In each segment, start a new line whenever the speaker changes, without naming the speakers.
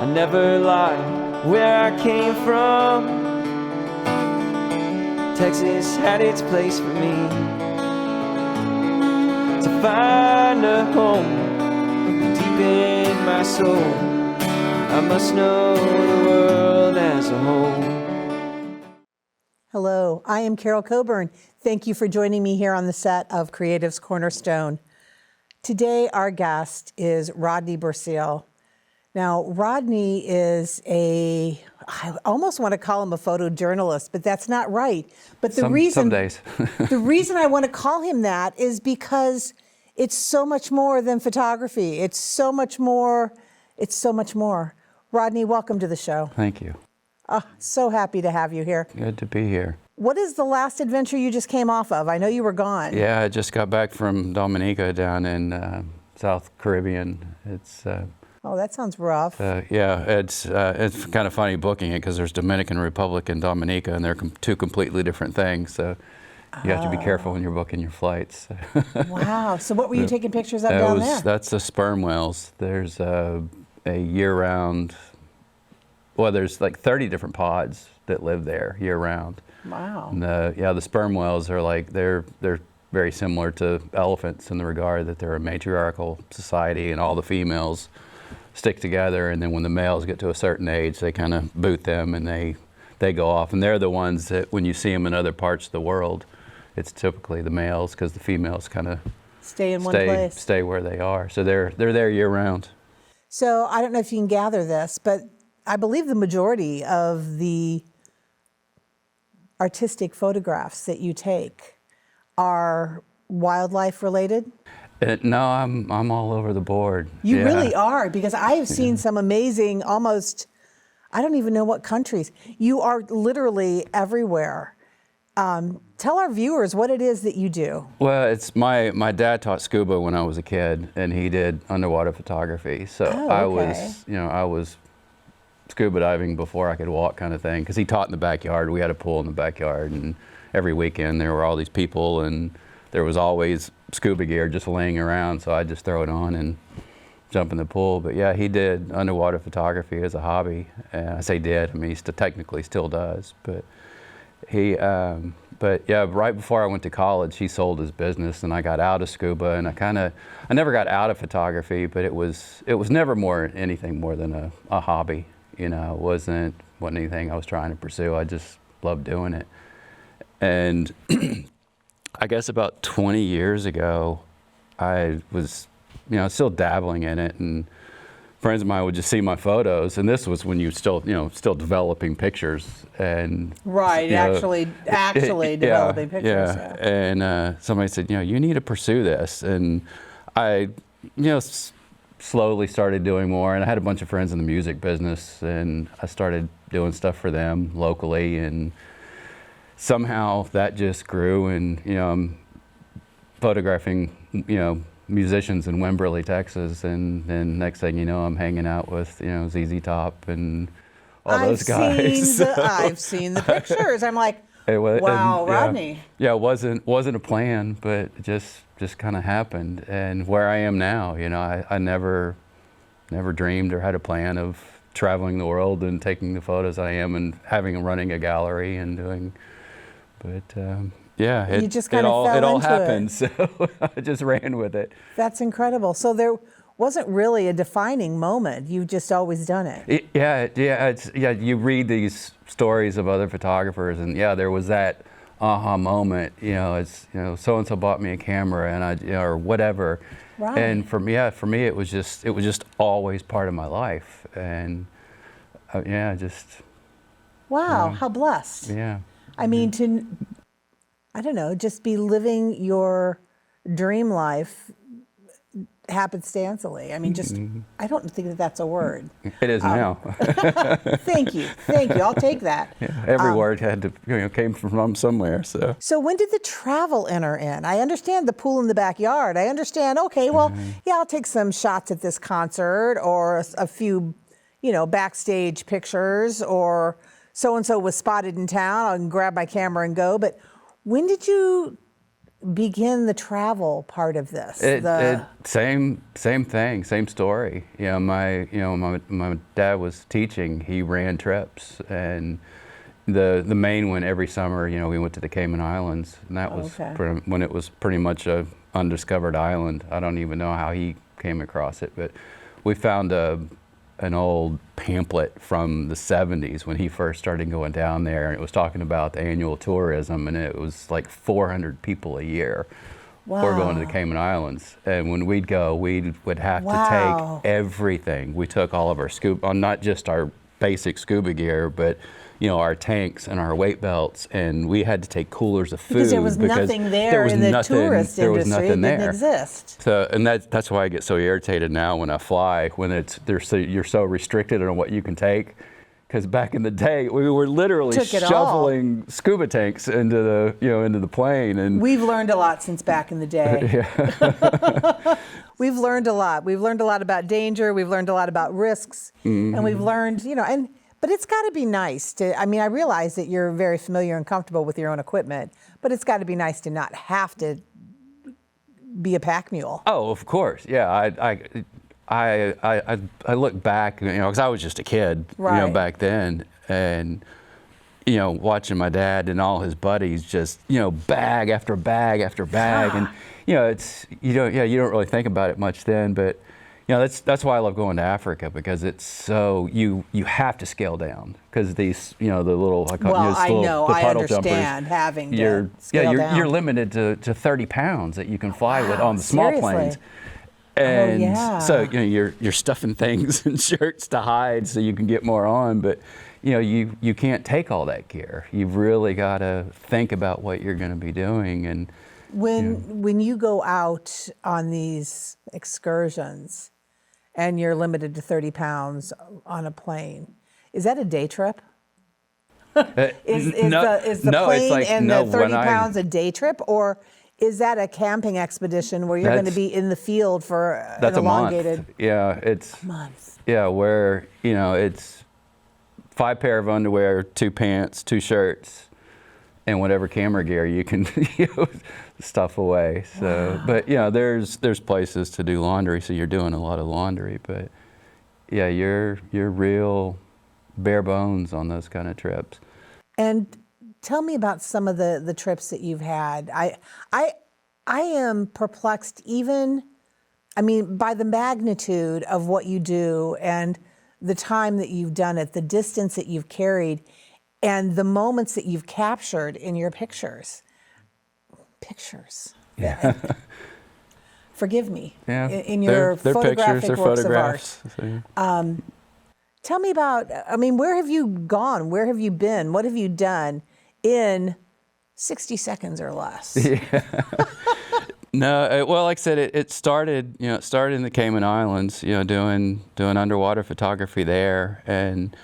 I never lied where I came from. Texas had its place for me to find a home deep in my soul. I must know the world as a whole.
Hello, I am Carol Coburn. Thank you for joining me here on the set of Creative's Cornerstone. Today, our guest is Rodney Bursiel. Now, Rodney is I almost want to call him a photojournalist, but that's not right. But the
Some days.
the reason I want to call him that is because it's so much more than photography. It's so much more. Rodney, welcome to the show.
Thank you.
Oh, so happy to have you here.
Good to be here.
What is the last adventure you just came off of? I know you were gone.
Yeah, I just got back from Dominica down in South Caribbean. It's
Oh, that sounds rough.
yeah, it's kind of funny booking it because there's Dominican Republic and Dominica, and they're two completely different things. So you have to be careful when you're booking your flights.
Wow. So what were you taking pictures of down there?
That's the sperm whales. There's a year-round. Well, there's like 30 different pods that live there year-round.
Wow.
And the sperm whales are like they're very similar to elephants in the regard that they're a matriarchal society, and all the females stick together, and then when the males get to a certain age, they kind of boot them and they go off. And they're the ones that when you see them in other parts of the world, it's typically the males because the females kind of
stay in one place.
Stay where they are. So they're there year-round.
So I don't know if you can gather this, but I believe the majority of the artistic photographs that you take are wildlife related?
No, I'm all over the board.
You really are, because I have seen some amazing, almost, I don't even know what countries. You are literally everywhere. Tell our viewers what it is that you do.
Well, it's my dad taught scuba when I was a kid, and he did underwater photography. So I was scuba diving before I could walk, kind of thing, because he taught in the backyard. We had a pool in the backyard, and every weekend there were all these people, and there was always scuba gear just laying around, so I'd just throw it on and jump in the pool. But yeah, he did underwater photography as a hobby. I say did, I mean, he technically still does. But but yeah, right before I went to college, he sold his business, and I got out of scuba, and I never got out of photography, but it was never anything more than a hobby. You know, it wasn't anything I was trying to pursue. I just loved doing it. And I guess about 20 years ago, I was, still dabbling in it, and friends of mine would just see my photos, and this was when you still developing pictures, and
right, actually developing pictures.
Yeah, and somebody said, you need to pursue this, and I, slowly started doing more, and I had a bunch of friends in the music business, and I started doing stuff for them locally, and somehow that just grew, and I'm photographing musicians in Wimberly, Texas, and then next thing you know, I'm hanging out with ZZ Top and all those guys.
I've seen the pictures. I'm like, wow, Rodney.
Yeah, it wasn't a plan, but it just kind of happened, and where I am now, I never dreamed or had a plan of traveling the world and taking the photos I am and running a gallery and doing. But yeah, it all happened, so I just ran with it.
That's incredible. So there wasn't really a defining moment. You've just always done it.
You read these stories of other photographers, and there was that aha moment. So and so bought me a camera, and or whatever. Right. And for me, it was just always part of my life, and
wow, how blessed.
Yeah.
I mean, I don't know, just be living your dream life happenstantially. I mean, I don't think that's a word.
It is now.
Thank you. I'll take that.
Yeah, every word had to, came from somewhere.
So when did the travel enter in? I understand the pool in the backyard. I understand, okay, well, I'll take some shots at this concert, or a few, backstage pictures, or so-and-so was spotted in town, I can grab my camera and go. But when did you begin the travel part of this?
Same thing, same story. My dad was teaching. He ran trips, and the main one every summer. We went to the Cayman Islands, and that was when it was pretty much a undiscovered island. I don't even know how he came across it, but we found an old pamphlet from the 70s when he first started going down there, and it was talking about the annual tourism, and it was like 400 people a year were going to the Cayman Islands. And when we'd go, we would have to take everything. We took all of our scuba, not just our basic scuba gear, but our tanks and our weight belts, and we had to take coolers of food
because there was nothing there in the tourist industry. It didn't exist.
So, and that's why I get so irritated now when I fly, when you're so restricted on what you can take. Because back in the day, we were literally shoveling scuba tanks into the plane, and
we've learned a lot since back in the day. We've learned a lot. We've learned a lot about danger. We've learned a lot about risks, and we've learned, But it's got to be nice to, I realize that you're very familiar and comfortable with your own equipment, but it's got to be nice to not have to be a pack mule.
Oh, of course. Yeah. I look back, because I was just a kid, back then, and, watching my dad and all his buddies just, bag after bag after bag. And, you don't really think about it much then, but that's why I love going to Africa, because it's so you have to scale down, because these the little the puddle jumpers,
having to scale down.
You're limited to 30 pounds that you can fly with on the small planes. And so you're stuffing things in shirts to hide so you can get more on, but you can't take all that gear. You've really got to think about what you're going to be doing. And
when you go out on these excursions and you're limited to 30 pounds on a plane, is that a day trip? Is the plane and the 30 pounds a day trip, or is that a camping expedition where you're going to be in the field for an elongated?
Month. Yeah, it's
a month.
Yeah, where it's 5 pair of underwear, 2 pants, 2 shirts, and whatever camera gear you can stuff away. So, but there's places to do laundry, so you're doing a lot of laundry. But you're real bare bones on those kind of trips.
And tell me about some of the trips that you've had. I am perplexed by the magnitude of what you do and the time that you've done it, the distance that you've carried, and the moments that you've captured in your pictures.
Yeah.
Forgive me.
Yeah.
In your
they're
photographic
pictures,
works
photographs.
of art. Tell me about, where have you gone? Where have you been? What have you done in 60 seconds or less?
Yeah. No, well, like I said, it started in the Cayman Islands, doing underwater photography there, and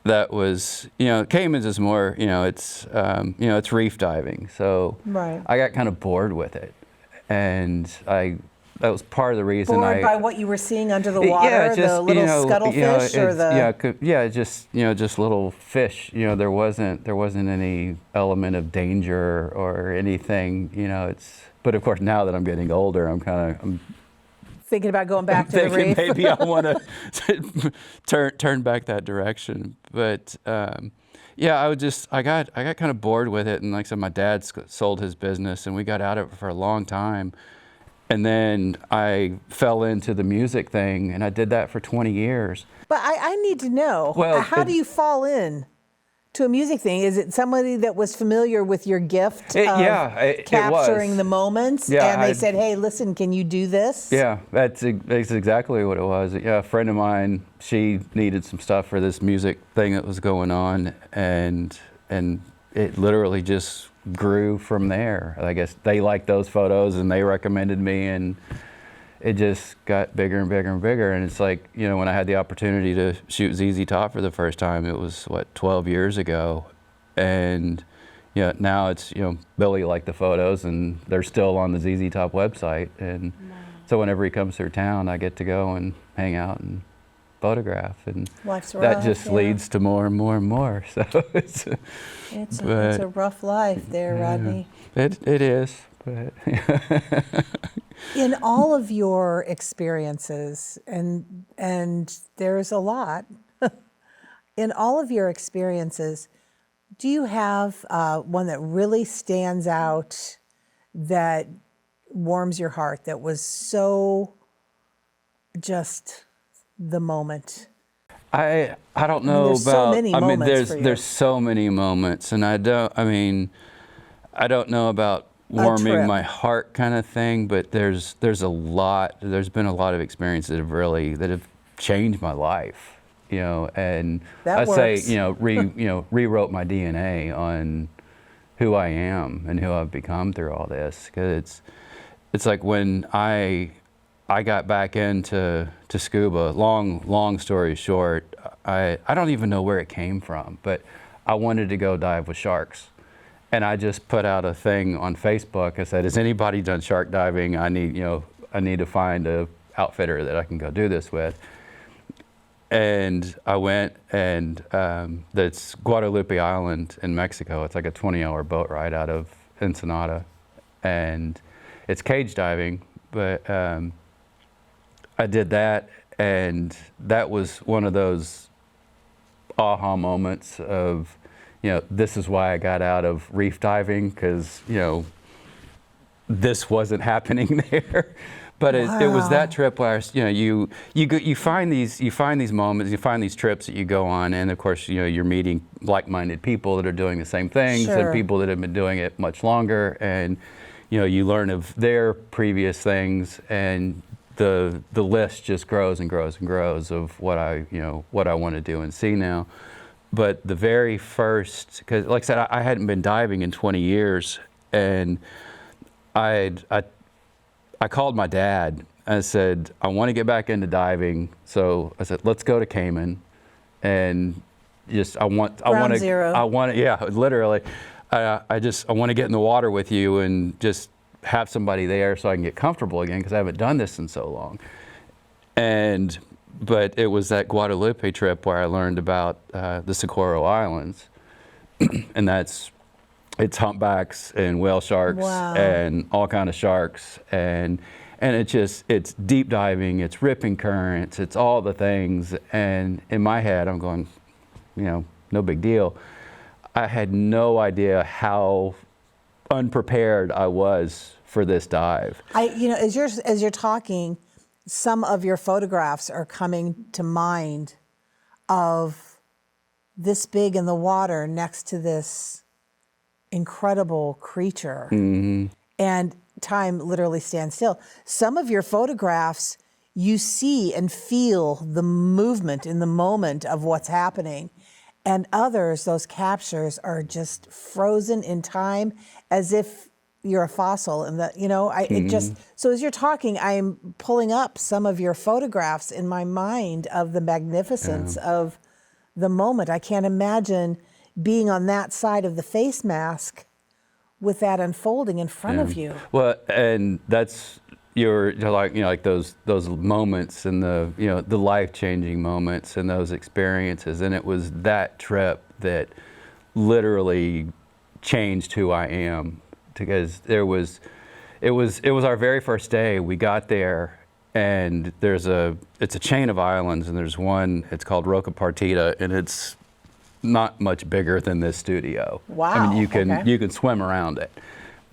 that was, Caymans is more, it's reef diving, so I got kind of bored with it, and that was part of the reason.
Bored by what you were seeing under the water, the little scuttlefish, or the
just little fish. There wasn't any element of danger or anything. But of course, now that I'm getting older, I'm
thinking about going back to the reef.
Maybe I want to turn back that direction. But I got kind of bored with it, and like I said, my dad sold his business, and we got out of it for a long time. And then I fell into the music thing, and I did that for 20 years.
But I need to know, how do you fall in to a music thing? Is it somebody that was familiar with your gift of capturing the moments? Yeah, and they said, hey, listen, can you do this?
Yeah, that's exactly what it was. Yeah, a friend of mine, she needed some stuff for this music thing that was going on, and it literally just grew from there. I guess they liked those photos and they recommended me, and it just got bigger and bigger and bigger. And it's like, when I had the opportunity to shoot ZZ Top for the first time, it was 12 years ago. And now it's, Billy liked the photos, and they're still on the ZZ Top website. And so whenever he comes through town, I get to go and hang out and photograph, and that just leads to more and more and more. So it's a rough life there, Rodney. It is, But
In all of your experiences, and there's a lot, in all of your experiences, do you have one that really stands out that warms your heart, that was so just the moment?
I don't know
there's so
about.
many
I mean,
moments for you.
there's so many moments, and I don't know about warming
trip.
my heart kind of thing, but there's a lot. There's been a lot of experiences that have changed my life, and
That
I say,
works.
rewrote my DNA on who I am and who I've become through all this. Because it's like when I got back into scuba. Long story short, I don't even know where it came from, but I wanted to go dive with sharks. And I just put out a thing on Facebook. I said, has anybody done shark diving? I need to find a outfitter that I can go do this with. And I went, and that's Guadalupe Island in Mexico. It's like a 20-hour boat ride out of Ensenada. And it's cage diving, but I did that, and that was one of those aha moments of, this is why I got out of reef diving, because, this wasn't happening there. But it was that trip where, you find these moments, you find these trips that you go on, and of course, you're meeting like-minded people that are doing the same things,
Sure.
and people that have been doing it much longer, and you learn of their previous things, and the list just grows and grows and grows of what I want to do and see now. But the very first, because like I said, I hadn't been diving in 20 years, and I called my dad. I said, I want to get back into diving. So I said, let's go to Cayman, and I want to, yeah, literally. I want to get in the water with you and just have somebody there so I can get comfortable again, because I haven't done this in so long. But it was that Guadalupe trip where I learned about the Socorro Islands, and it's humpbacks and whale sharks.
Wow.
And all kind of sharks, and it's deep diving, it's ripping currents, it's all the things. And in my head, I'm going, no big deal. I had no idea how unprepared I was for this dive.
As you're talking, some of your photographs are coming to mind of this big in the water next to this incredible creature.
Mm-hmm.
And time literally stands still. Some of your photographs, you see and feel the movement in the moment of what's happening. And others, those captures are just frozen in time, as if you're a fossil. And so as you're talking, I'm pulling up some of your photographs in my mind of the magnificence of the moment. I can't imagine being on that side of the face mask with that unfolding in front of you.
Well, and that's like those moments, and the life-changing moments and those experiences. And it was that trip that literally changed who I am, because it was our very first day. We got there, and it's a chain of islands, and there's one, it's called Roca Partida, and it's not much bigger than this studio.
Wow.
I mean, you can swim around it.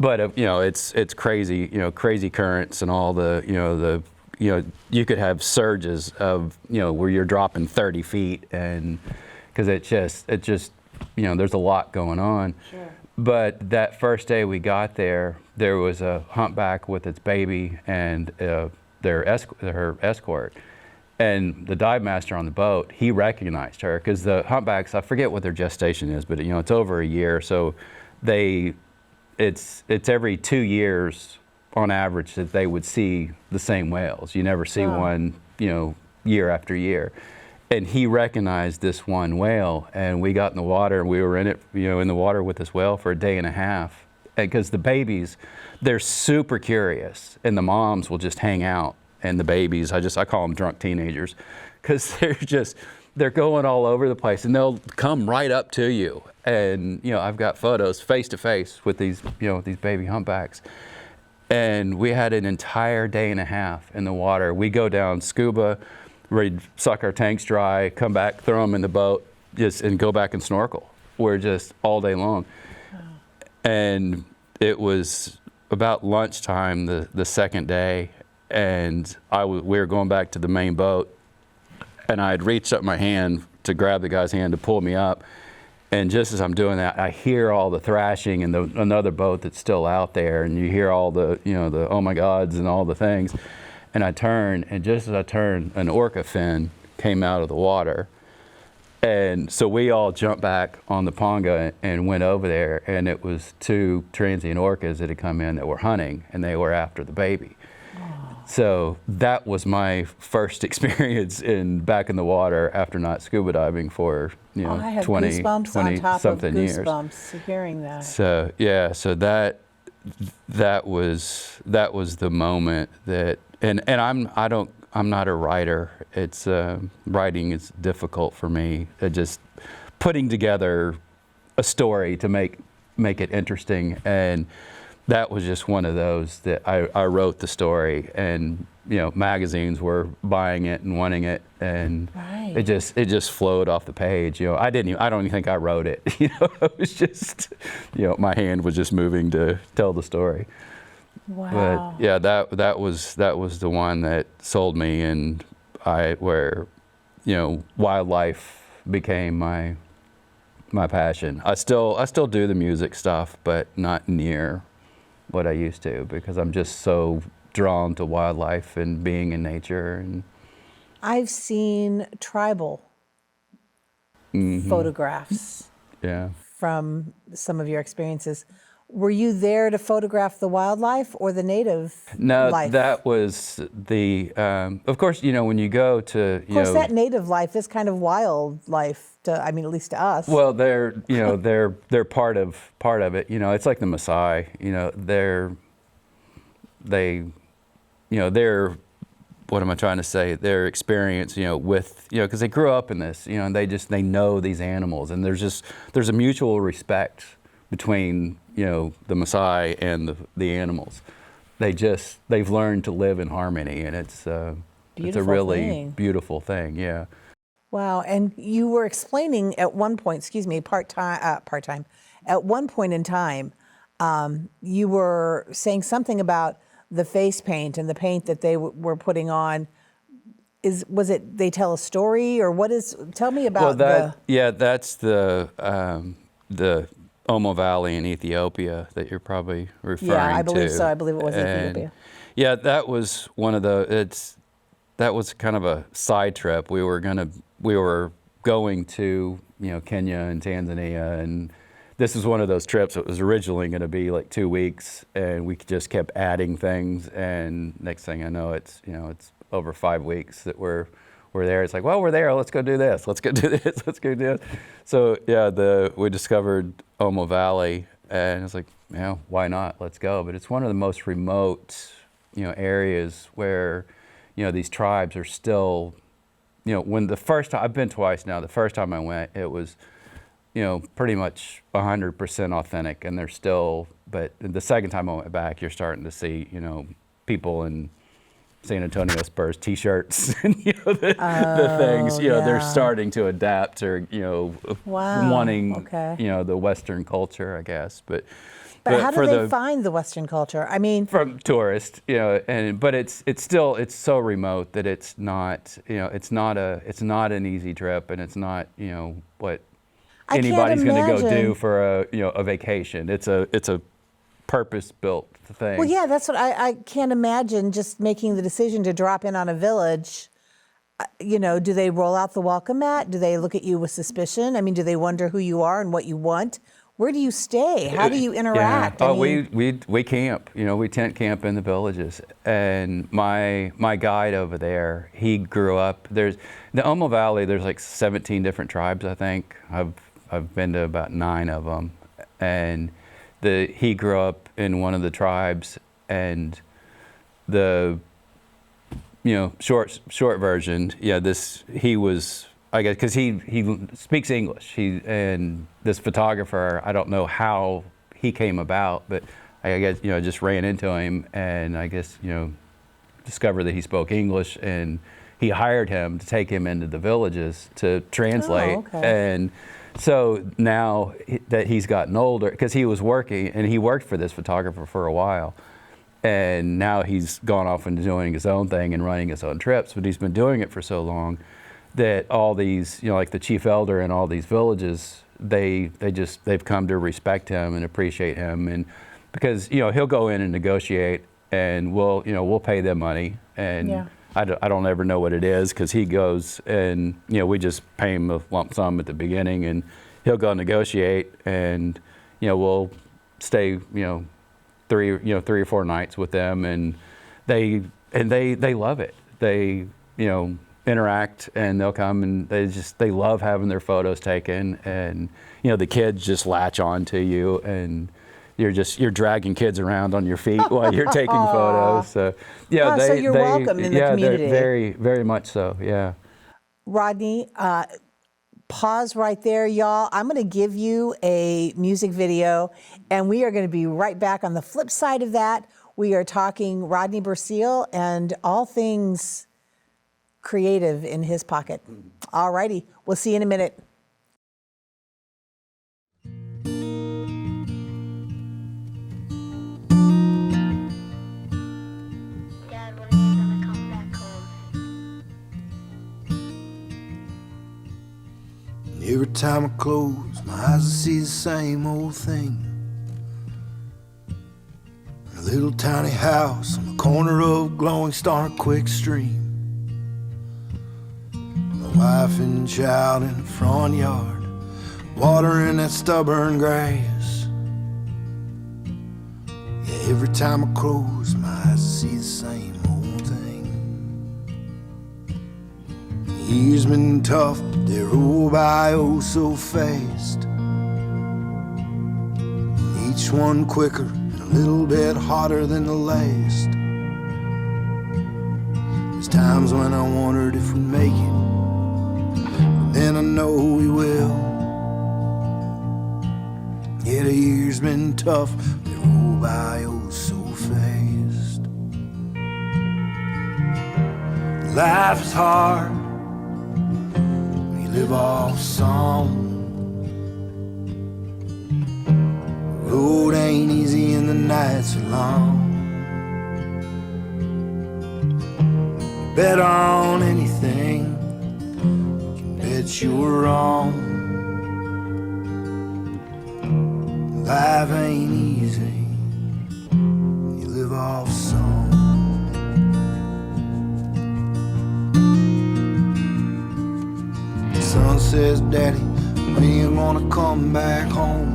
But it's crazy, crazy currents and all the you could have surges of where you're dropping 30 feet, and because it just there's a lot going on.
Sure.
But that first day we got there was a humpback with its baby and her escort. And the dive master on the boat, he recognized her, because the humpbacks, I forget what their gestation is, but it's over a year. So it's every 2 years on average that they would see the same whales. You never see one, year after year. And he recognized this one whale, and we got in the water, and we were in it, in the water with this whale for a day and a half. Because the babies, they're super curious, and the moms will just hang out, and the babies, I call them drunk teenagers, because they're going all over the place, and they'll come right up to you. And I've got photos face to face with these, these baby humpbacks. And we had an entire day and a half in the water. We go down scuba, ready to suck our tanks dry, come back, throw them in the boat, and go back and snorkel. We're just all day long. Wow. And it was about lunchtime the second day, and we were going back to the main boat, and I had reached up my hand to grab the guy's hand to pull me up. And just as I'm doing that, I hear all the thrashing and another boat that's still out there, and you hear all the, the oh my gods and all the things. And I turn, and just as I turned, an orca fin came out of the water. And so we all jumped back on the ponga and went over there, and it was 2 transient orcas that had come in that were hunting, and they were after the baby. So that was my first experience back in the water after not scuba diving for
I have
20
goosebumps on top
something
of
years.
goosebumps hearing that.
So yeah, so that was the moment that, and I'm not a writer. It's writing is difficult for me. Just putting together a story to make it interesting, and that was just one of those that I wrote the story, and magazines were buying it and wanting it, and
right.
it just flowed off the page. I don't even think I wrote it. It was just my hand was just moving to tell the story.
Wow.
But yeah, that was the one that sold me, and where wildlife became my passion. I still do the music stuff, but not near what I used to, because I'm just so drawn to wildlife and being in nature. And
I've seen tribal photographs from some of your experiences. Were you there to photograph the wildlife or the native life?
No, that was the, of course, when you go to,
Of course, that native life is kind of wildlife, at least to us.
well, they're part of it. It's like the Maasai. They're what am I trying to say? Their experience, with, because they grew up in this, and they know these animals, and there's a mutual respect between the Maasai and the animals. They've learned to live in harmony, and it's a really beautiful thing. Yeah.
Wow. And you were explaining at one point, part-time, at one point in time, you were saying something about the face paint and the paint that they were putting on. Was it they tell a story, or tell me about
that's the Omo Valley in Ethiopia that you're probably referring to.
Yeah, I believe so. I believe it was Ethiopia.
Yeah, that was one of that was kind of a side trip. We were going to, Kenya and Tanzania, and this was one of those trips that was originally going to be like 2 weeks, and we just kept adding things, and next thing I know, it's over 5 weeks that we're there. It's like, well, we're there. Let's go do this. Let's go do this. Let's go do this. So yeah, we discovered Omo Valley, and it's like, why not? Let's go. But it's one of the most remote, areas where, these tribes are still, when the first time, I've been twice now. The first time I went, it was, pretty much 100% authentic, and they're still. But the second time I went back, you're starting to see, people in San Antonio Spurs T-shirts, and the things. They're starting to adapt, or wanting the Western culture, I guess. But
how do they find the Western culture? I mean,
from tourists, but it's so remote that it's not it's not an easy trip, and it's not what anybody's going to go do for a vacation. It's a purpose-built thing.
Well, yeah, that's what I can't imagine just making the decision to drop in on a village. Do they roll out the welcome mat? Do they look at you with suspicion? I mean, do they wonder who you are and what you want? Where do you stay? How do you interact?
Yeah. We camp. We tent camp in the villages. And my guide over there, he grew up. There's the Omo Valley. There's like 17 different tribes, I think. I've been to about 9 of them, and he grew up in one of the tribes, and the short version, he was, I guess, because he speaks English. And this photographer, I don't know how he came about, but I guess, just ran into him, and I guess, discovered that he spoke English, and he hired him to take him into the villages to translate.
Oh, okay.
And so now that he's gotten older, because he was working, and he worked for this photographer for a while, and now he's gone off into doing his own thing and running his own trips, but he's been doing it for so long that all these, like the chief elder in all these villages, they've come to respect him and appreciate him, and because he'll go in and negotiate, and we'll pay them money, and
Yeah.
I don't ever know what it is, because he goes and we just pay him a lump sum at the beginning, and he'll go negotiate, and we'll stay 3 or 4 nights with them, and they love it. They interact, and they'll come, and they love having their photos taken, and the kids just latch on to you, and you're dragging kids around on your feet while you're taking photos. So
so you're welcome in the community.
They're very, very much so. Yeah.
Rodney, pause right there, y'all. I'm going to give you a music video, and we are going to be right back. On the flip side of that, we are talking Rodney Bursiel and all things creative in his pocket. All righty, we'll see you in a minute.
Dad, when are you gonna come back home?
Every time I close my eyes, I see the same old thing. A little tiny house on the corner of Glowing Star Quick Stream. My wife and child in the front yard, watering that stubborn grass. Yeah, every time I close my eyes, I see the same old thing. The years been tough, but they roll by oh so fast. Each one quicker and a little bit hotter than the last. There's times when I wondered if we'd make it, but then I know we will. Yeah, the years been tough, they roll by oh so fast. Life is hard, we live off song. The road ain't easy and the nights are long. You bet on anything, you can bet you're wrong. Life ain't easy, you live off song. The son says, Daddy, when you wanna come back home?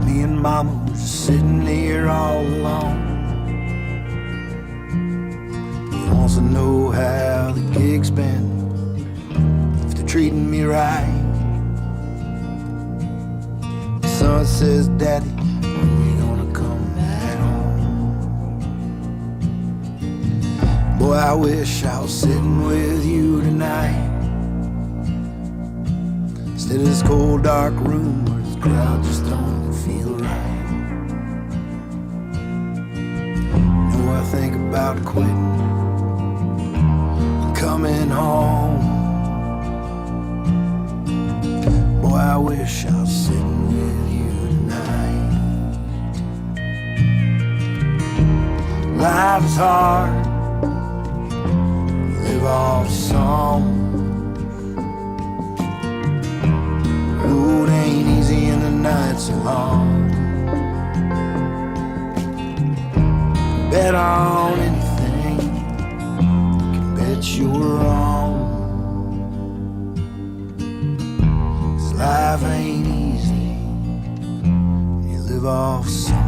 Me and Mama were just sitting here all alone. He wants to know how the gig's been, if they're treating me right. The son says, Daddy, when you gonna come back home? Boy, I wish I was sitting with you tonight, instead of this cold dark room where the crowd just don't feel right. You know, I think about quitting and coming home. Boy, I wish I was sitting with you tonight. Life is hard, live off song. Road ain't easy and the nights are long. Bet on anything, you can bet you're wrong. 'Cause life ain't easy, you live off song.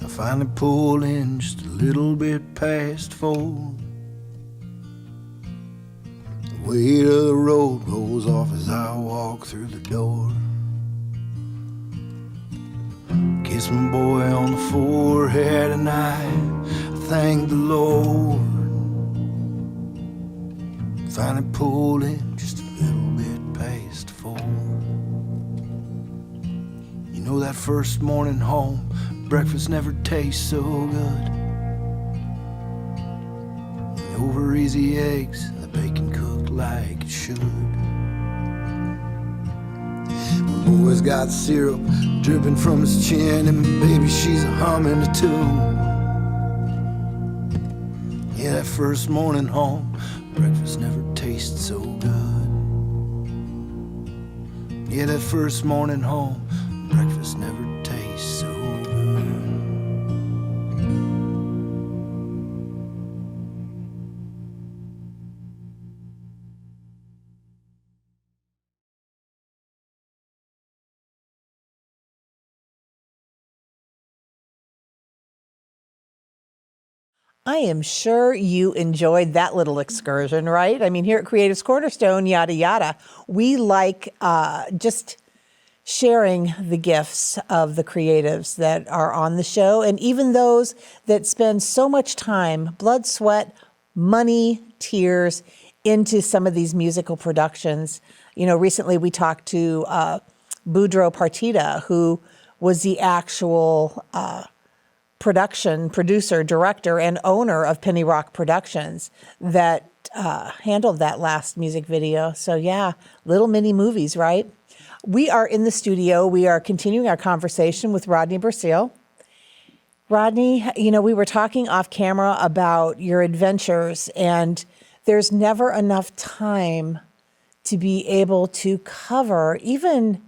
I finally pulled in just a little bit past 4. The weight of the road rolls off as I walk through the door. Kiss my boy on the forehead and I thank the Lord. Finally pulled in just a little bit past 4. You know that first morning home, breakfast never tastes so good. The over easy eggs and the bacon cooked like it should. My boy's got syrup dripping from his chin, and my baby, she's humming a tune. Yeah, that first morning home, breakfast never tastes so good. Yeah, that first morning home, breakfast never tastes so good.
I am sure you enjoyed that little excursion, right? I mean, here at Creative's Cornerstone, yada, yada, we like just sharing the gifts of the creatives that are on the show, and even those that spend so much time, blood, sweat, money, tears into some of these musical productions. You know, recently we talked to Boudreaux Partita, who was the actual producer, director, and owner of Penny Rock Productions that handled that last music video. So yeah, little mini movies, right? We are in the studio. We are continuing our conversation with Rodney Bursiel. Rodney, you know, we were talking off camera about your adventures, and there's never enough time to be able to cover even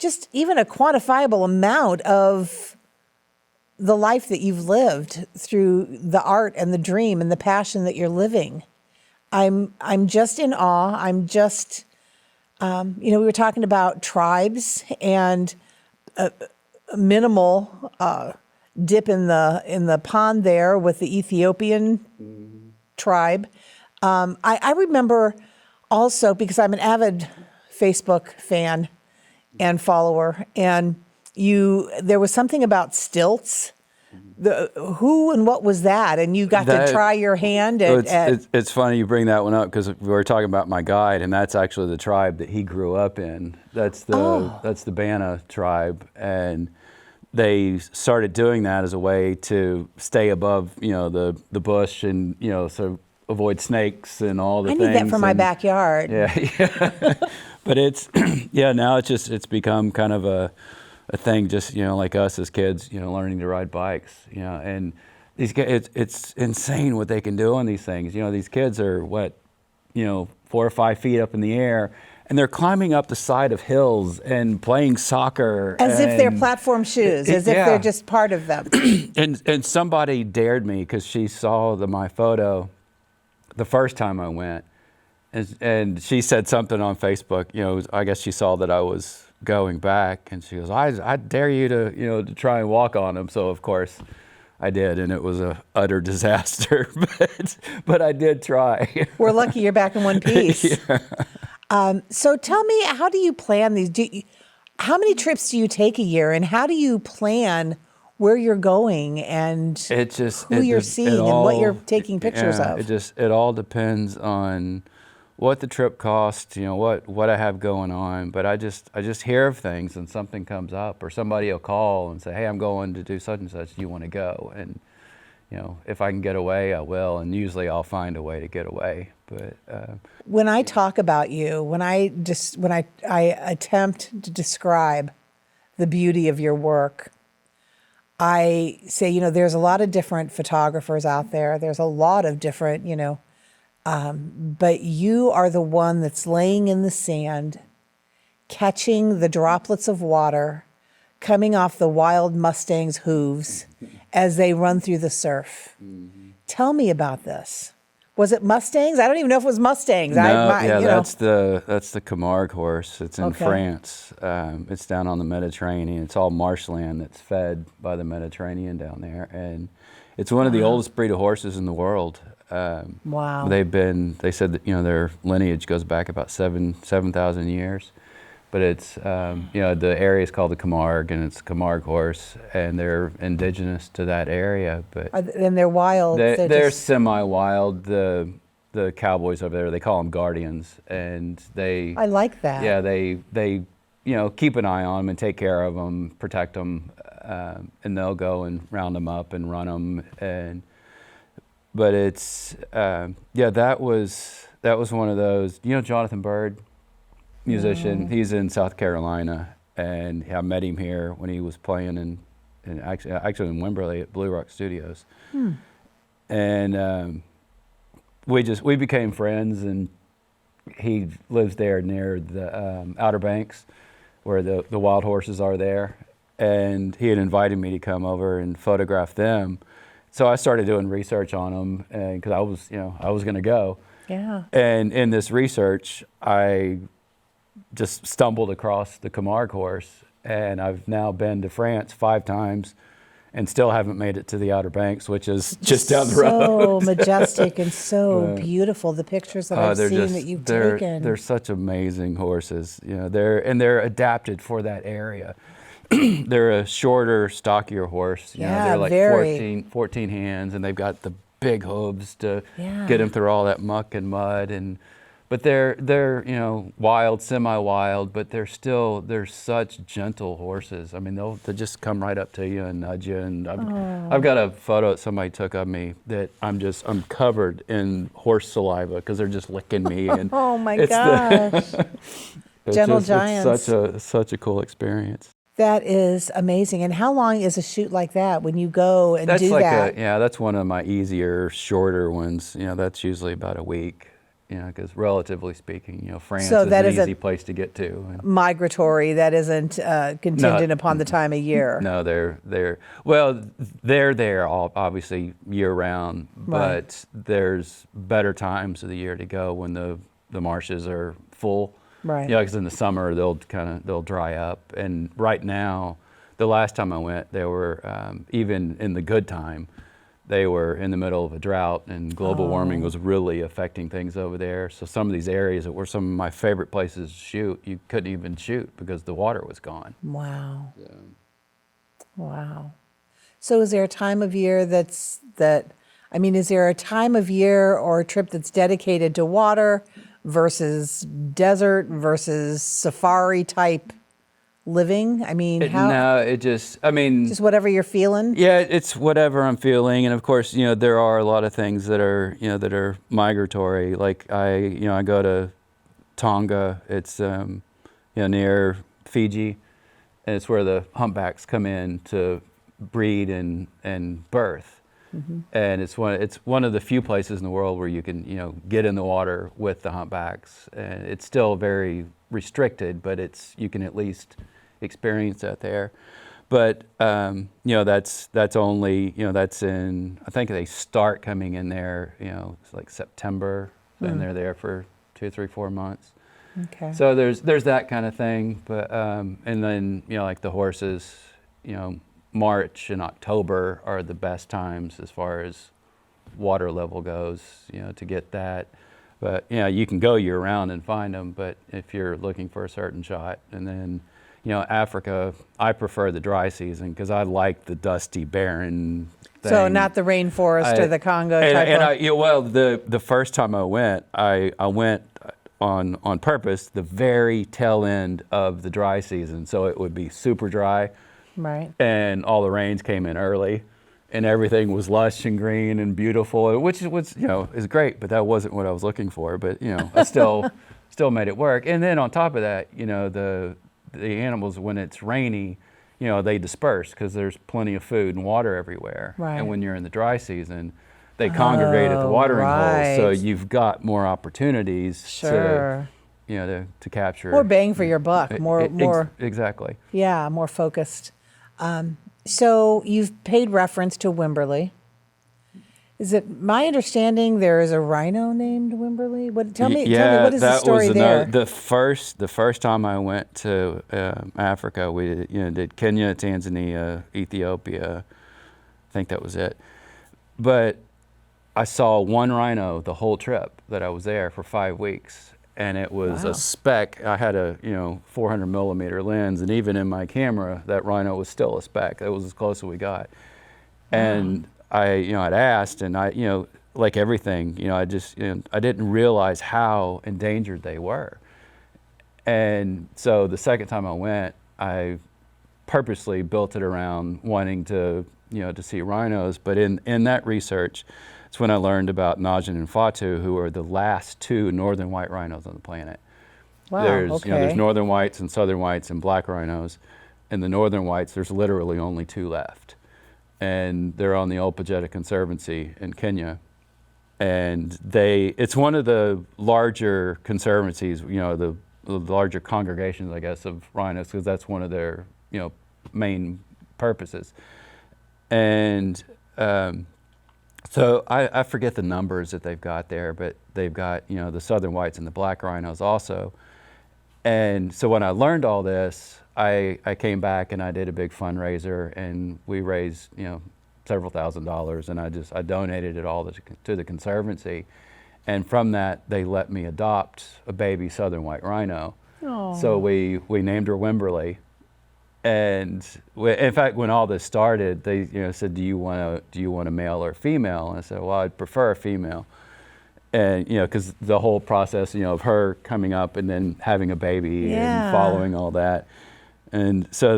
a quantifiable amount of the life that you've lived through the art and the dream and the passion that you're living. I'm just in awe. I'm just, we were talking about tribes and a minimal dip in the pond there with the Ethiopian tribe. I remember also, because I'm an avid Facebook fan and follower, and there was something about stilts. Who and what was that? And you got to try your hand at
it's funny you bring that one up, because we were talking about my guide, and that's actually the tribe that he grew up in. That's the Bana tribe, and they started doing that as a way to stay above, the bush, and so avoid snakes and all the things.
I need that for my backyard.
Yeah. But it's now it's become kind of a thing, just like us as kids, learning to ride bikes, and these guys, it's insane what they can do on these things. These kids are 4 or 5 feet up in the air, and they're climbing up the side of hills and playing soccer
as if they're platform shoes, as if they're just part of them.
and somebody dared me, because she saw my photo the first time I went, and she said something on Facebook. I guess she saw that I was going back, and she goes, I dare you to try and walk on them. So of course I did, and it was a utter disaster, but I did try.
We're lucky you're back in one piece.
Yeah.
So tell me, how do you plan these? How many trips do you take a year, and how do you plan where you're going and who you're seeing and what you're taking pictures of?
It all depends on what the trip costs, what I have going on. But I just hear of things, and something comes up, or somebody will call and say, hey, I'm going to do such and such, do you want to go? And if I can get away, I will, and usually I'll find a way to get away. But
when I talk about you, when I attempt to describe the beauty of your work, I say, there's a lot of different photographers out there. There's a lot of different, but you are the one that's laying in the sand, catching the droplets of water coming off the wild Mustang's hooves as they run through the surf. Tell me about this. Was it Mustangs? I don't even know if it was Mustangs.
No,
You know.
that's the Camargue horse. It's in
Okay.
France. It's down on the Mediterranean. It's all marshland that's fed by the Mediterranean down there, and it's one of the oldest breed of horses in the world.
Wow.
They said that their lineage goes back about 7,000 years, but it's the area is called the Camargue, and it's a Camargue horse, and they're indigenous to that area, but
And they're wild.
they're
just-
semi-wild. The cowboys over there, they call them guardians, and they
I like that.
yeah they keep an eye on them and take care of them, protect them, and they'll go and round them up and run them. But it's that was one of those. Jonathan Byrd, musician. He's in South Carolina, and I met him here when he was playing in actually in Wimberly at Blue Rock Studios. And we became friends, and he lives there near the Outer Banks, where the wild horses are there. And he had invited me to come over and photograph them. So I started doing research on them, and because I was going to go.
Yeah.
And in this research, I just stumbled across the Camargue horse, and I've now been to France 5 times and still haven't made it to the Outer Banks, which is just down the road.
So majestic and so beautiful. The pictures that I've seen that you've taken.
They're such amazing horses. They're adapted for that area. They're a shorter, stockier horse. They're like
very.
14 hands, and they've got the big hooves to
Yeah.
get them through all that muck and mud. But they're wild, semi-wild, but they're such gentle horses. I mean, they'll just come right up to you and nudge you. And I've got a photo that somebody took of me that I'm covered in horse saliva because they're just licking me. And
Oh my
it's
gosh. Gentle giants.
It's such a cool experience.
That is amazing. And how long is a shoot like that when you go and do that?
That's one of my easier, shorter ones. That's usually about a week. Because relatively speaking, France
So
is
that
an
is a-
easy place to get to. And
Migratory, that isn't contingent upon the time of year.
no, they're there obviously year round,
Right.
but there's better times of the year to go when the marshes are full.
Right.
Because in the summer they'll dry up, and right now, the last time I went, they were even in the good time, they were in the middle of a drought, and global warming was really affecting things over there. So some of these areas that were some of my favorite places to shoot, you couldn't even shoot because the water was gone.
Wow. Wow. So is there a time of year is there a time of year or a trip that's dedicated to water versus desert versus safari type living? I mean,
just
whatever you're feeling?
yeah, it's whatever I'm feeling, and of course, there are a lot of things that are migratory. Like I go to Tonga. It's near Fiji, and it's where the humpbacks come in to breed and birth. And it's one of the few places in the world where you can get in the water with the humpbacks, and it's still very restricted, but you can at least experience that there. But that's only that's in, I think they start coming in there it's like September, and they're there for 2, 3, 4 months.
Okay.
So there's that kind of thing, but and then like the horses, March and October are the best times as far as water level goes, to get that. But you can go year round and find them, but if you're looking for a certain shot, and then Africa, I prefer the dry season because I like the dusty, barren thing.
So not the rainforest or the Congo type of...
The first time I went on purpose the very tail end of the dry season, so it would be super dry.
Right.
And all the rains came in early, and everything was lush and green and beautiful, which was is great. But that wasn't what I was looking for. But I still made it work. And then on top of that, the animals, when it's rainy, they disperse because there's plenty of food and water everywhere.
Right.
And when you're in the dry season, they congregate at the watering holes, so
right.
you've got more opportunities
Sure.
to capture.
More bang for your buck. More.
Exactly.
Yeah, more focused. So you've paid reference to Wimberly. Is it my understanding there is a rhino named Wimberly? Tell me
Yeah,
what is the
that
story
was
there?
the first time I went to Africa. We did Kenya, Tanzania, Ethiopia. I think that was it. But I saw one rhino the whole trip that I was there for 5 weeks, and it was a speck. I had a 400 millimeter lens, and even in my camera, that rhino was still a speck. That was as close as we got. And I'd asked, and like everything, I just, I didn't realize how endangered they were. And so the second time I went, I purposely built it around wanting to, to see rhinos. But in that research, it's when I learned about Najin and Fatu, who are the last 2 northern white rhinos on the planet.
Wow,
There's, there's northern whites and southern whites and black rhinos. And the northern whites, there's literally only 2 left. And they're on the Olpejeta Conservancy in Kenya. And it's one of the larger conservancies, the larger congregations, I guess, of rhinos, because that's one of their, main purposes. And so I forget the numbers that they've got there, but they've got, the southern whites and the black rhinos also. And so when I learned all this, I came back and I did a big fundraiser, and we raised, several $1,000s, and I donated it all to the Conservancy. And from that, they let me adopt a baby southern white rhino.
Aww.
So we named her Wimberly. And in fact, when all this started, they said, do you want a male or a female? And I said, well, I'd prefer a female. And because the whole process, of her coming up and then having a baby and following all that. And so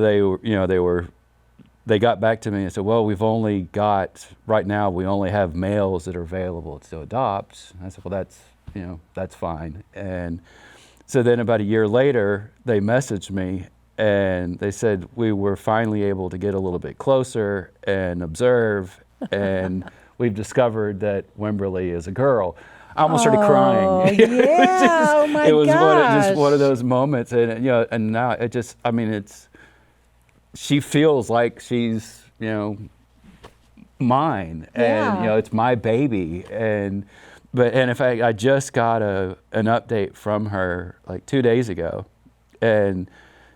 they got back to me and said, well, right now we only have males that are available to adopt. And I said, well, that's fine. And so then about a year later, they messaged me and they said, we were finally able to get a little bit closer and observe, and we've discovered that Wimberly is a girl. I almost started crying.
Yeah, oh my
It was
gosh.
just one of those moments, and and now it just, she feels like she's mine, and it's my baby, and in fact, I just got an update from her like 2 days ago, and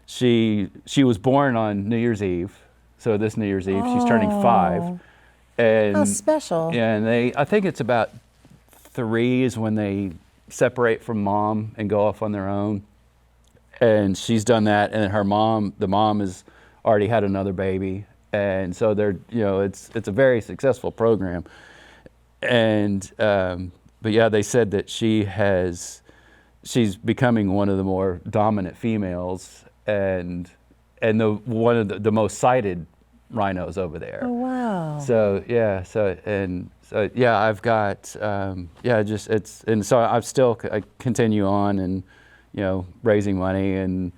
she was born on New Year's Eve, so this New Year's Eve she's turning 5, and
how special.
Yeah, and I think it's about 3 is when they separate from mom and go off on their own. And she's done that, and the mom has already had another baby. And so they're, it's a very successful program. And, but yeah, they said that she's becoming one of the more dominant females and one of the most sighted rhinos over there.
Oh, wow.
So I've got so I continue on and raising money, and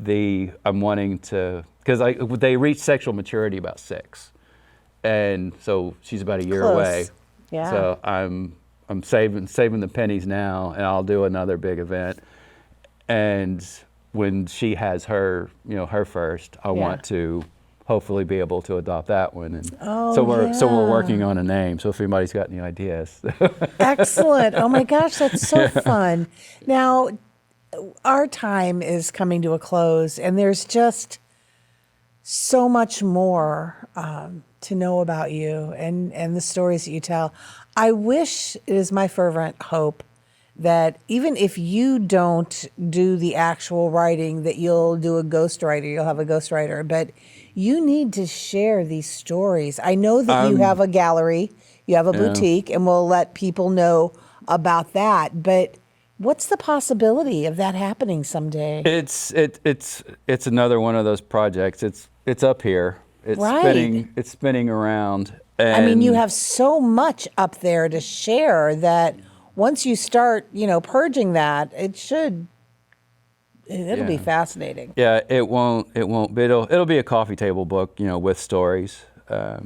I'm wanting to, because they reach sexual maturity about 6, and so she's about a year
Close.
away.
Yeah.
So I'm saving the pennies now, and I'll do another big event. And when she has her her first, I want to hopefully be able to adopt that one. And so we're working on a name. So if anybody's got any ideas.
Excellent. Oh my gosh, that's so fun. Now, our time is coming to a close, and there's just so much more to know about you and the stories that you tell. I wish, it is my fervent hope, that even if you don't do the actual writing, that you'll have a ghostwriter, but you need to share these stories. I know that you have a gallery, you have a boutique, and we'll let people know about that, but what's the possibility of that happening someday?
It's another one of those projects. It's up here. It's spinning around. And
you have so much up there to share that once you start, purging that, it'll be fascinating.
Yeah, it won't be, it'll be a coffee table book, with stories. It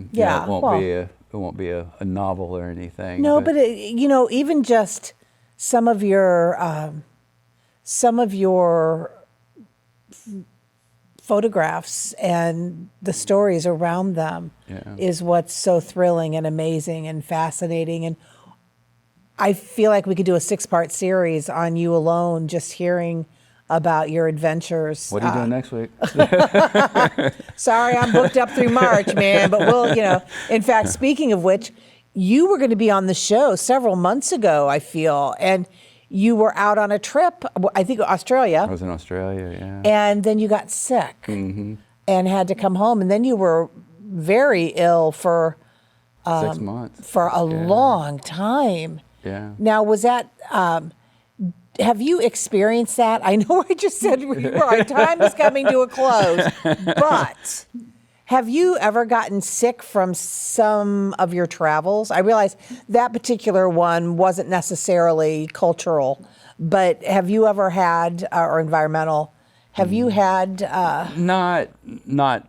won't be a novel or anything.
No, but even just some of your photographs and the stories around them is what's so thrilling and amazing and fascinating. And I feel like we could do a 6-part series on you alone, just hearing about your adventures.
What are you doing next week?
Sorry, I'm booked up through March, man, but we'll, in fact, speaking of which, you were going to be on the show several months ago, I feel, and you were out on a trip, I think Australia.
I was in Australia, yeah.
And then you got sick and had to come home. And then you were very ill for
6 months.
For a long time.
Yeah.
Now, was that, have you experienced that? I know I just said our time is coming to a close, but have you ever gotten sick from some of your travels? I realize that particular one wasn't necessarily cultural, but have you ever had, or environmental, have you had?
Not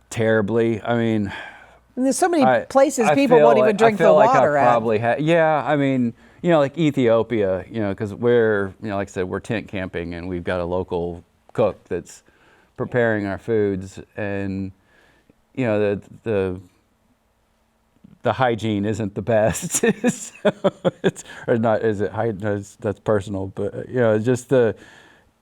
terribly. I mean,
There's so many places people won't even drink the water
like I
at.
probably yeah, I mean, like Ethiopia, because we're, like I said, we're tent camping and we've got a local cook that's preparing our foods, and the hygiene isn't the best. So it's, or not, is it? That's personal, but it's just the.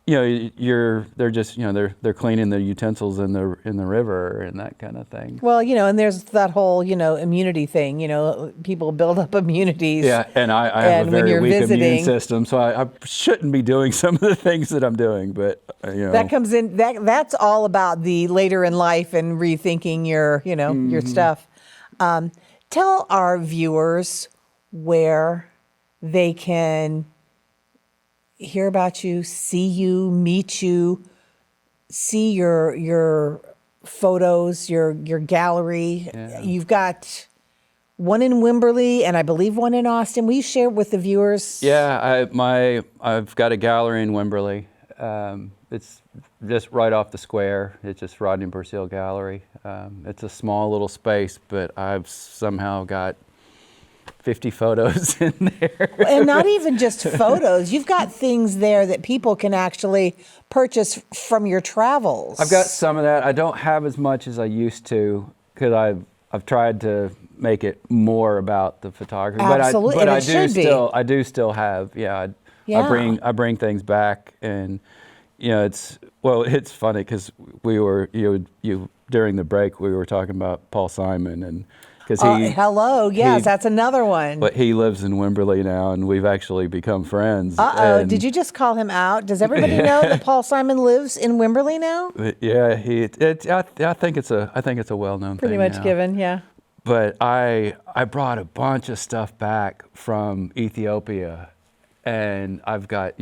They're just, they're cleaning the utensils in the river and that kind of thing.
Well, and there's that whole, immunity thing, people build up immunities.
Yeah, and I have a very weak immune system, so I shouldn't be doing some of the things that I'm doing, but,
That comes in, that's all about the later in life and rethinking your, your stuff. Tell our viewers where they can hear about you, see you, meet you, see your photos, your gallery.
Yeah.
You've got one in Wimberly and I believe one in Austin. Will you share with the viewers?
Yeah, I've got a gallery in Wimberly. It's just right off the square. It's just Rodney Bursiel Gallery. It's a small little space, but I've somehow got 50 photos in there.
And not even just photos. You've got things there that people can actually purchase from your travels.
I've got some of that. I don't have as much as I used to because I've tried to make it more about the photography.
Absolutely,
but
and
I
it should be.
I do still have. I bring things back, and it's funny because we were during the break we were talking about Paul Simon and.
Hello, yes, that's another one.
But he lives in Wimberley now, and we've actually become friends.
Did you just call him out? Does everybody know that Paul Simon lives in Wimberley now?
Yeah, I think it's a well-known thing.
Pretty much
now.
Given, yeah.
But I brought a bunch of stuff back from Ethiopia, and I've got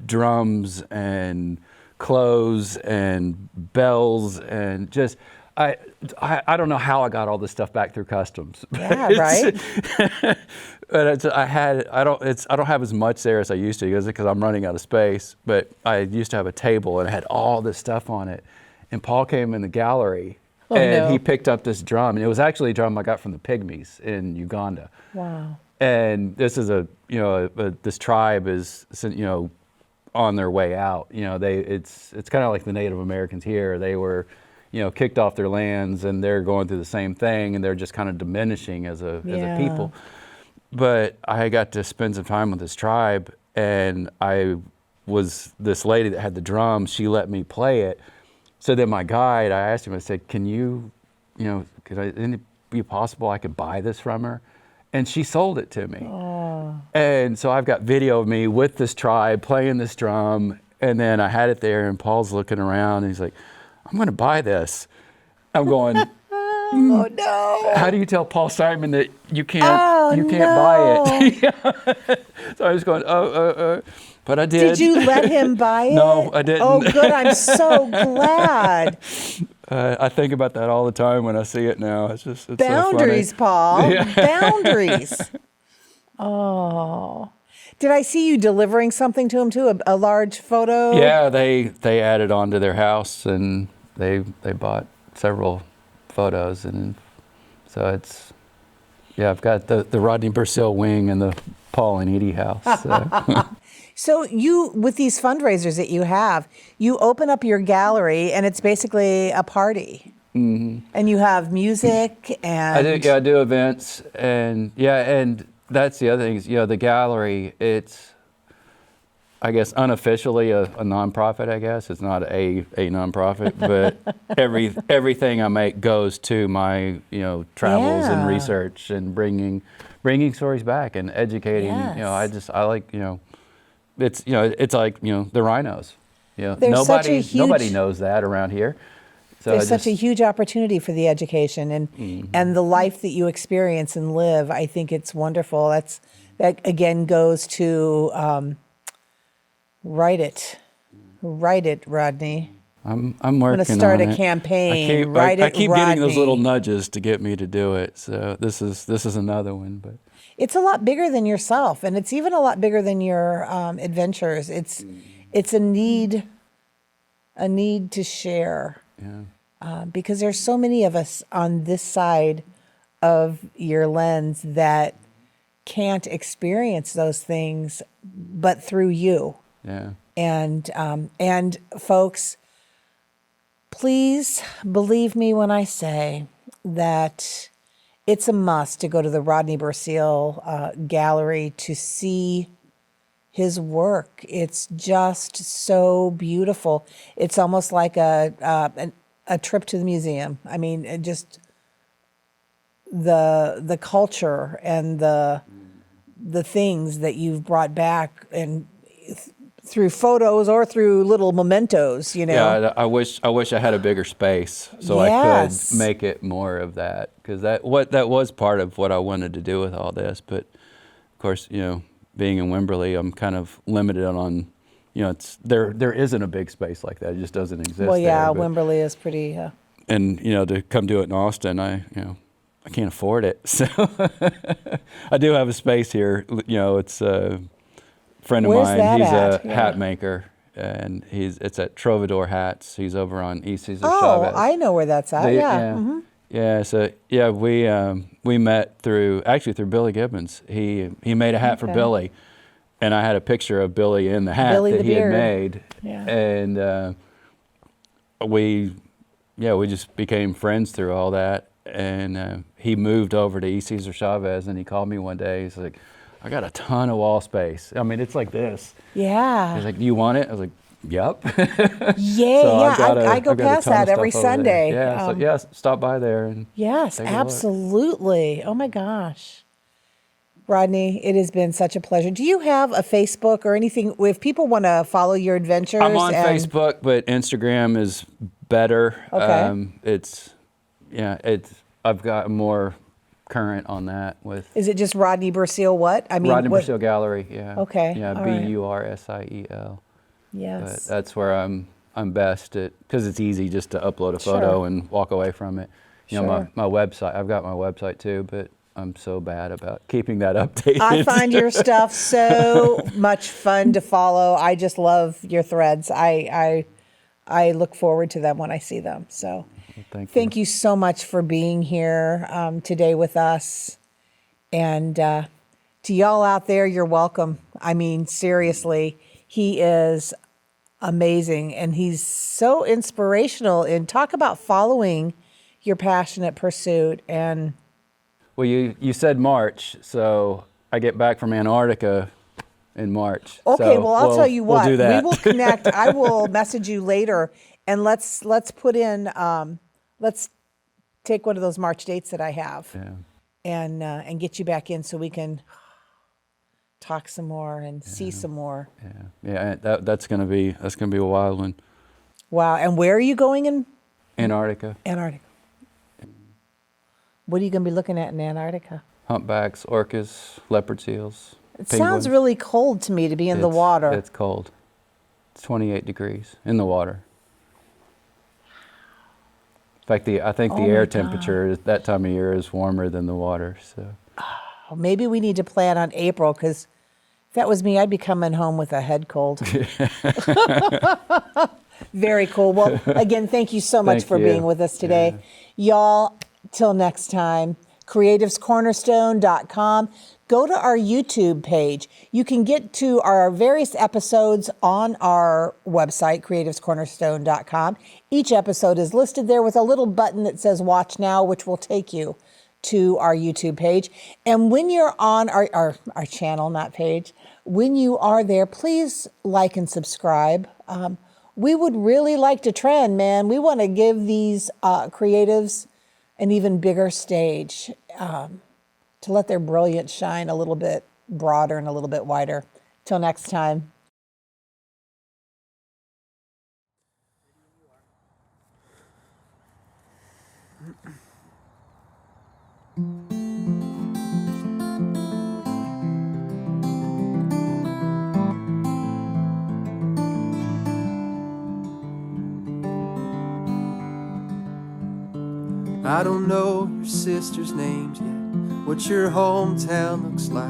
drums and clothes and bells and just. I don't know how I got all this stuff back through customs.
Yeah, right.
But I don't have as much there as I used to because I'm running out of space. But I used to have a table and it had all this stuff on it. And Paul came in the gallery he picked up this drum, and it was actually a drum I got from the Pygmies in Uganda.
Wow.
And this is this tribe is on their way out. It's kind of like the Native Americans here. They were. Kicked off their lands, and they're going through the same thing, and they're just kind of diminishing as a people. But I got to spend some time with this tribe, and this lady that had the drum, she let me play it. So then my guide, I asked him, I said, can isn't it be possible I could buy this from her? And she sold it to me. Oh. And so I've got video of me with this tribe playing this drum, and then I had it there, and Paul's looking around, and he's like, I'm going to buy this. I'm going,
oh no.
How do you tell Paul Simon that you can't buy it? So I was going, but I did.
Did you let him buy it?
No, I didn't.
Oh good, I'm so glad.
I think about that all the time when I see it now. It's
boundaries,
so funny.
Paul.
Yeah.
Boundaries. Oh. Did I see you delivering something to him too? A large photo?
Yeah, they added on to their house, and they bought several photos, and so I've got the Rodney Bursiel wing and the Paul and Edie house. So.
So you, with these fundraisers that you have, you open up your gallery and it's basically a party. Mm-hmm. And you have music and...
I do events, and that's the other thing is, the gallery, it's, I guess, unofficially a nonprofit, I guess. It's not a nonprofit, but everything I make goes to my, travels and research and bringing stories back and educating.
Yes.
I like, it's, it's like, the rhinos.
There's such a huge-
nobody knows that around here. So
There's such a huge opportunity for the education and the life that you experience and live. I think it's wonderful. That again goes to write it, Rodney.
I'm working
I'm going to start
on
a
it.
campaign.
I keep getting those little
Rodney.
nudges to get me to do it. So this is another one, but
It's a lot bigger than yourself, and it's even a lot bigger than your adventures. It's a need to share.
yeah.
Because there's so many of us on this side of your lens that can't experience those things but through you.
Yeah.
And folks, please believe me when I say that it's a must to go to the Rodney Bursiel gallery to see his work. It's just so beautiful. It's almost like a trip to the museum. I mean, just the culture and the things that you've brought back and through photos or through little mementos,
Yeah, I wish I had a bigger space so I
Yes.
could make it more of that, because that was part of what I wanted to do with all this. But of course, being in Wimberly, I'm kind of limited on, it's there isn't a big space like that. It just doesn't exist.
Well, yeah,
there, but-
Wimberly is pretty.
And to come do it in Austin, I can't afford it. So I do have a space here. It's a friend of
Where's
mine.
that
He's
at?
a
Yeah.
hat maker, and it's at Troubadour Hats. He's over on East Cesar
Oh,
Chavez.
I know where that's at. Yeah. Mm-hmm.
Yeah. So we met through Billy Gibbons. He made a hat for
Okay.
Billy, and I had a picture of Billy in the hat
Billy
that
the
he had
Beard.
made,
Yeah.
and we just became friends through all that. And he moved over to East Cesar Chavez, and he called me one day. He's like, I got a ton of wall space. I mean, it's like this.
Yeah.
He's like, do you want it? I was like, yep.
Yay,
So
yeah.
got
I go
I've got a
past
ton of
that every
stuff over
Sunday.
there. Yeah, stop by there. And
Yes,
take a look.
absolutely. Oh my gosh. Rodney, it has been such a pleasure. Do you have a Facebook or anything? If people want to follow your adventures?
I'm on
and-
Facebook, but Instagram is better.
Okay.
I've got more current on that with
Is it just Rodney Bursiel what? I mean,
Rodney
what-
Bursiel Gallery. Yeah.
Okay,
Yeah,
all right.
Bursiel. But
Yes.
that's where I'm best at, because it's easy just to upload a photo
Sure.
and walk away from it.
Sure.
My website. I've got my website too, but I'm so bad about keeping that updated.
I find your stuff so much fun to follow. I just love your threads. I look forward to them when I see them. So thank you so much for being here today with us. And to y'all out there, you're welcome. I mean, seriously, he is amazing. And he's so inspirational. And talk about following your passionate pursuit. And
Well, you said March, so I get back from Antarctica in March.
okay,
So
well, I'll tell you what.
We'll do that.
We will connect. I will message you later, and let's put in. Let's take one of those March dates that I have,
Yeah.
and get you back in so we can talk some more and see some more.
Yeah. That's gonna be a wild one.
Wow! And where are you going in
Antarctica.
Antarctica? What are you going to be looking at in Antarctica?
Humpbacks, orcas, leopard seals.
It
penguins.
sounds really cold to me to be in the water.
It's cold. It's 28 degrees in the water. In fact, I think the
Oh
air
my God.
temperature that time of year is warmer than the water. So
Well, maybe we need to plan on April, because if that was me, I'd be coming home with a head cold. Very cool. Well, again, thank you so much
Thank
for
you.
being with us today. Y'all, till next time, creativescornerstone.com. go to our YouTube page. You can get to our various episodes on our website, creativescornerstone.com. Each episode is listed there with a little button that says Watch Now, which will take you to our YouTube page. And when you're on our channel, not page, when you are there, please like and subscribe. We would really like to trend, man. We want to give these creatives an even bigger stage to let their brilliance shine a little bit broader and a little bit wider. Till next time.
I don't know your sister's names yet, what your hometown looks like.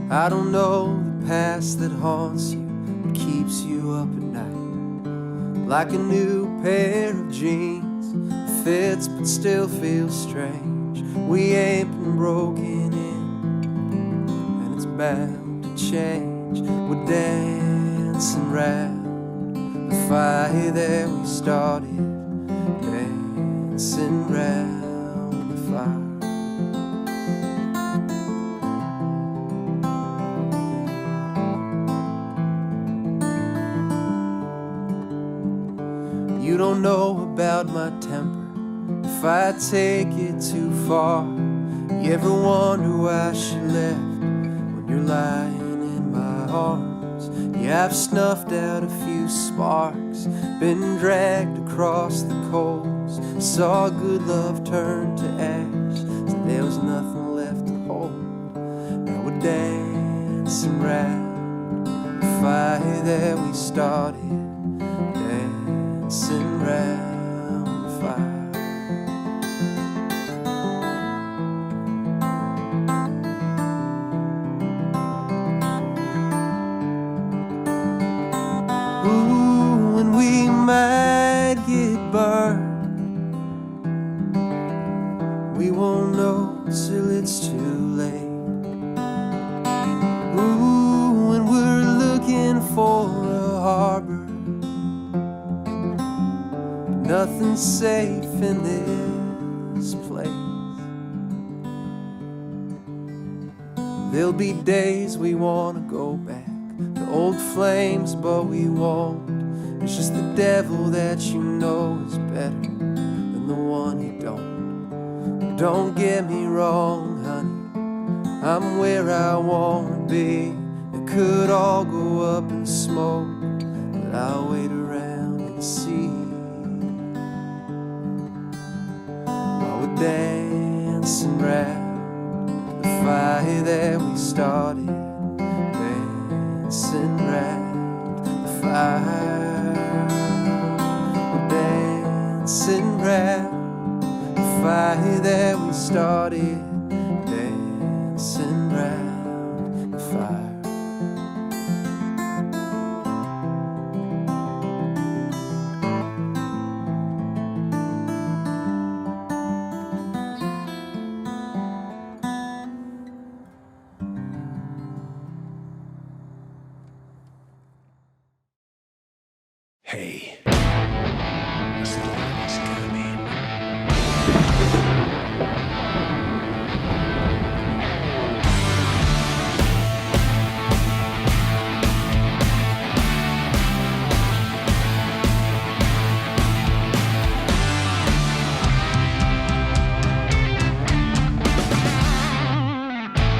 I don't know the past that haunts you, what keeps you up at night. Like a new pair of jeans, fits but still feels strange. We ain't been broken in, and it's bound to change. We're dancing round the fire that we started, dancing round the fire. You don't know about my temper, if I take it too far. You ever wonder why she left when you're lying in my arms? Yeah, I've snuffed out a few sparks, been dragged across the coals, saw good love turn to ash, so there was nothing left to hold. Now we're dancing round the fire that we started, dancing round the fire. Ooh, and we might get burned, we won't know till it's too late. Ooh, and we're looking for a harbor, nothing's safe in this place. There'll be days we wanna go back to old flames, but we won't. It's just the devil that you know is better than the one you don't. Don't get me wrong, honey, I'm where I wanna be. It could all go up in smoke, but I'll wait around and see. Dancing round the fire that we started, dancing round the fire. We're dancing round the fire that we started, dancing round the fire.
Hey, storm's coming.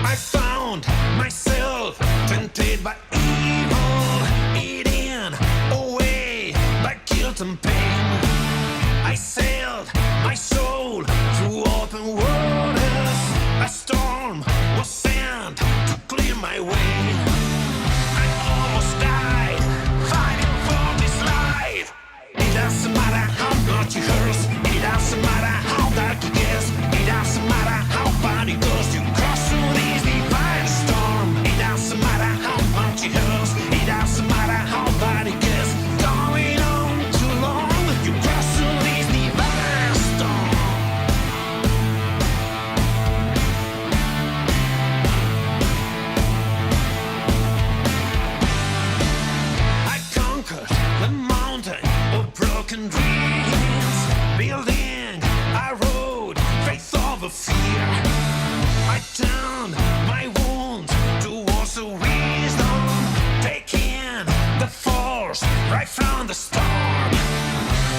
I found myself tempted by evil, eating away by guilt and pain. I sailed my soul through open waters. A storm was sent to clear my way. I almost died fighting for this life. It doesn't matter how much it hurts. It doesn't matter how dark it gets. It doesn't matter how bad it goes. You cross through this divine storm. It doesn't matter how much it hurts. It doesn't matter how bad it gets. Going on too long. You cross through this divine storm. of fear. I turned my wounds towards the wisdom, taking the force right from the storm.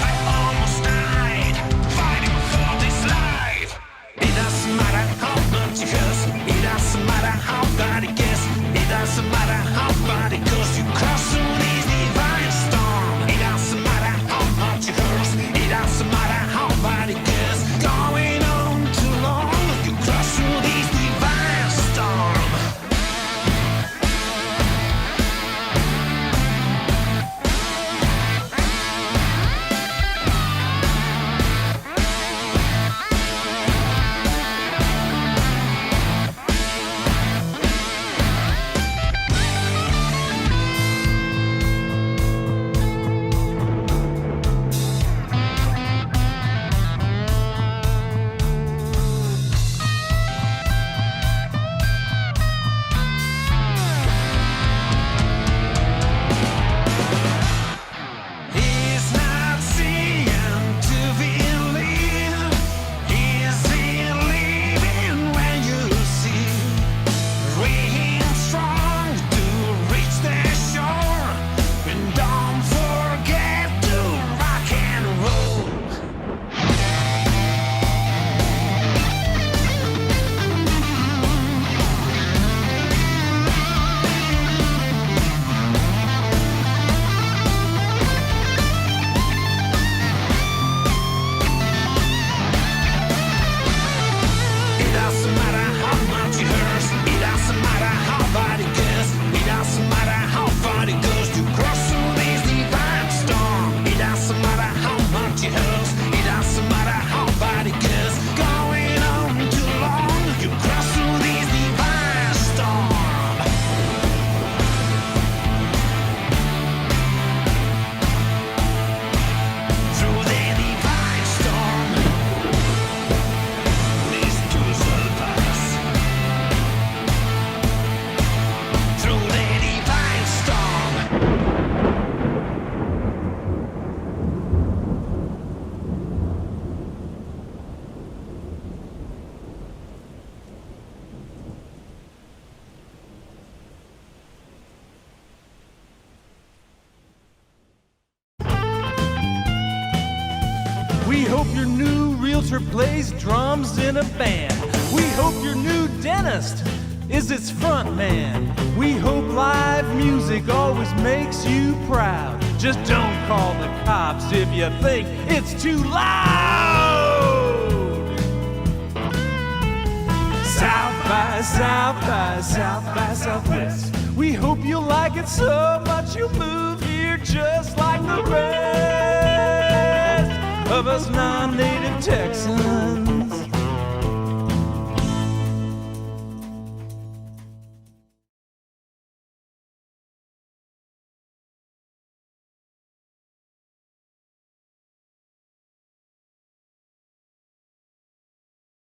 I almost died fighting for this life. It doesn't matter how much it hurts. It doesn't matter how bad it gets. It doesn't matter how bad it goes. You cross through this divine storm. It doesn't matter how much it hurts. It doesn't matter how bad it gets. Going on too long. You cross through this divine storm. He's not seeing to believe. He's believing when you see. Reaching strong to reach the shore. And don't forget to rock and roll. It doesn't matter how much it hurts. It doesn't matter how bad it gets. It doesn't matter how far it goes to cross through this divine storm. It doesn't matter how much it hurts. It doesn't matter how bad it gets. Going on too long. You cross through this divine storm. Through the divine storm. These tools will pass. Through the divine storm.
We hope your new realtor plays drums in a band. We hope your new dentist is its front man. We hope live music always makes you proud. Just don't call the cops if you think it's too loud. South by South by South by Southwest. We hope you'll like it so much you'll move here just like the rest of us non-native Texans.